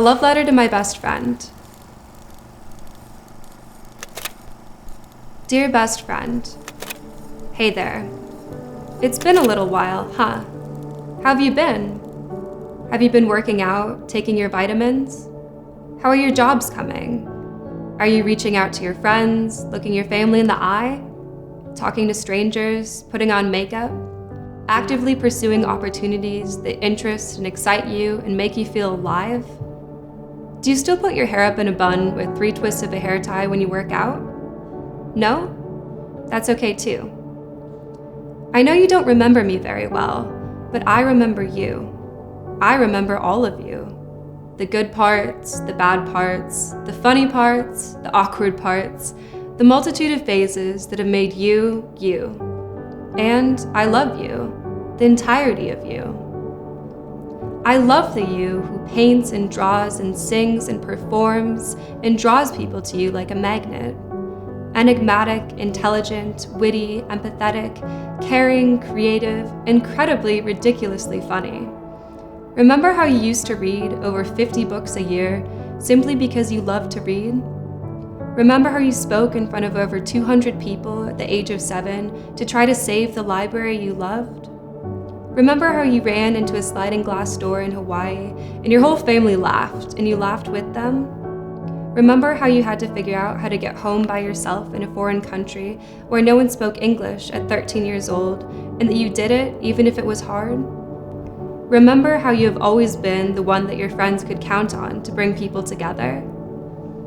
A love letter to my best friend. Dear best friend, hey there. It's been a little while, huh? How have you been? Have you been working out, taking your vitamins? How are your jobs coming? Are you reaching out to your friends, looking your family in the eye? Talking to strangers, putting on makeup? Actively pursuing opportunities that interest and excite you and make you feel alive? Do you still put your hair up in a bun with 3 twists of a hair tie when you work out? No? That's okay too. I know you don't remember me very well, but I remember you. I remember all of you. The good parts, the bad parts, the funny parts, the awkward parts, the multitude of phases that have made you, you. And I love you, the entirety of you. I love the you who paints and draws and sings and performs and draws people to you like a magnet. Enigmatic, intelligent, witty, empathetic, caring, creative, incredibly, ridiculously funny. Remember how you used to read over 50 books a year simply because you loved to read? Remember how you spoke in front of over 200 people at the age of 7 to try to save the library you loved? Remember how you ran into a sliding glass door in Hawaii and your whole family laughed and you laughed with them? Remember how you had to figure out how to get home by yourself in a foreign country where no one spoke English at 13 years old and that you did it even if it was hard? Remember how you have always been the one that your friends could count on to bring people together?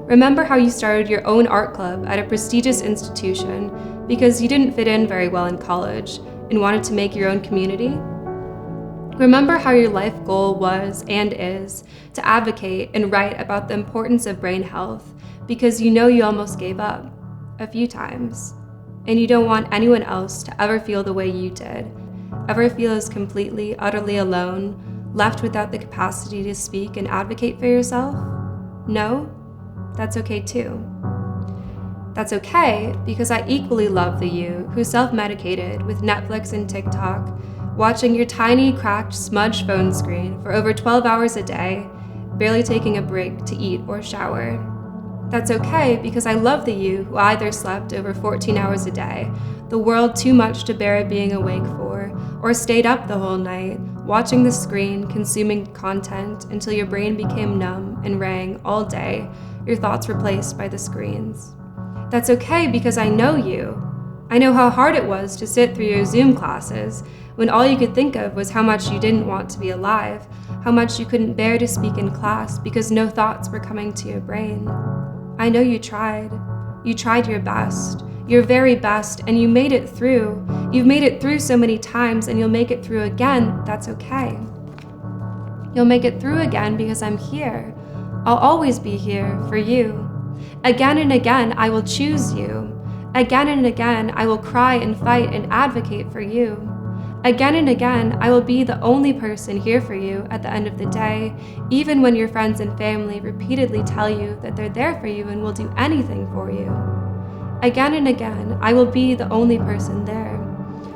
Remember how you started your own art club at a prestigious institution because you didn't fit in very well in college and wanted to make your own community? Remember how your life goal was and is to advocate and write about the importance of brain health because you know you almost gave up a few times and you don't want anyone else to ever feel the way you did, ever feel as completely, utterly alone, left without the capacity to speak and advocate for yourself? No? That's okay too. That's okay because I equally love the you who self-medicated with Netflix and TikTok, watching your tiny, cracked, smudged phone screen for over 12 hours a day, barely taking a break to eat or shower. That's okay because I love the you who either slept over 14 hours a day, the world too much to bear being awake for, or stayed up the whole night, watching the screen, consuming content until your brain became numb and rang all day, your thoughts replaced by the screens. That's okay because I know you. I know how hard it was to sit through your Zoom classes when all you could think of was how much you didn't want to be alive, how much you couldn't bear to speak in class because no thoughts were coming to your brain. I know you tried. You tried your best, your very best, and you made it through. You've made it through so many times and you'll make it through again. That's okay. You'll make it through again because I'm here. I'll always be here for you. Again and again, I will choose you. Again and again, I will cry and fight and advocate for you. Again and again, I will be the only person here for you at the end of the day, even when your friends and family repeatedly tell you that they're there for you and will do anything for you. Again and again, I will be the only person there.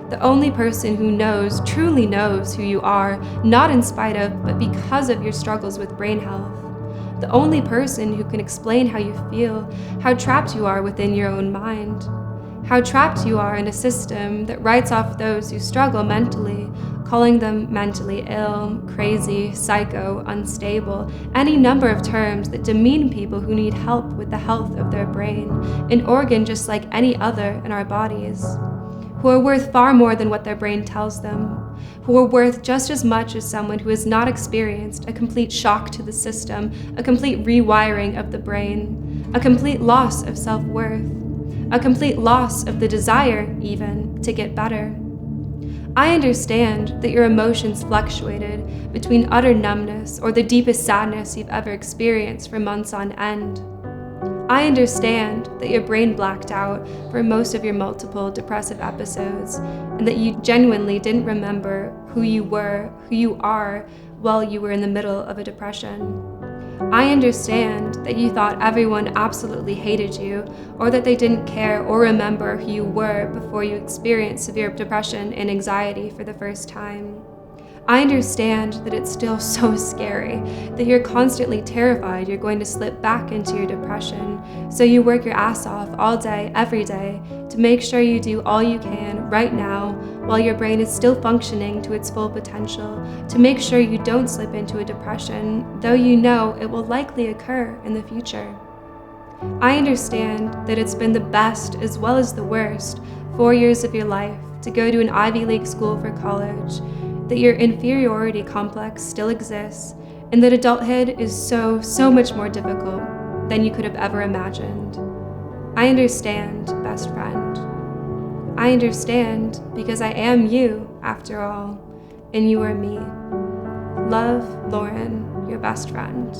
The only person who knows, truly knows who you are, not in spite of, but because of your struggles with brain health. The only person who can explain how you feel, how trapped you are within your own mind. How trapped you are in a system that writes off those who struggle mentally, calling them mentally ill, crazy, psycho, unstable, any number of terms that demean people who need help with the health of their brain, an organ just like any other in our bodies, who are worth far more than what their brain tells them, who are worth just as much as someone who has not experienced a complete shock to the system, a complete rewiring of the brain, a complete loss of self-worth, a complete loss of the desire, even, to get better. I understand that your emotions fluctuated between utter numbness or the deepest sadness you've ever experienced for months on end. I understand that your brain blacked out for most of your multiple depressive episodes, and that you genuinely didn't remember who you were, who you are, while you were in the middle of a depression. I understand that you thought everyone absolutely hated you, or that they didn't care or remember who you were before you experienced severe depression and anxiety for the first time. I understand that it's still so scary, that you're constantly terrified you're going to slip back into your depression, so you work your ass off all day, every day, to make sure you do all you can right now while your brain is still functioning to its full potential, to make sure you don't slip into a depression, though you know it will likely occur in the future. I understand that it's been the best as well as the worst 4 years of your life to go to an Ivy League school for college, that your inferiority complex still exists, and that adulthood is so much more difficult than you could have ever imagined. I understand, best friend. I understand because I am you, after all, and you are me. Love, Lauren, your best friend.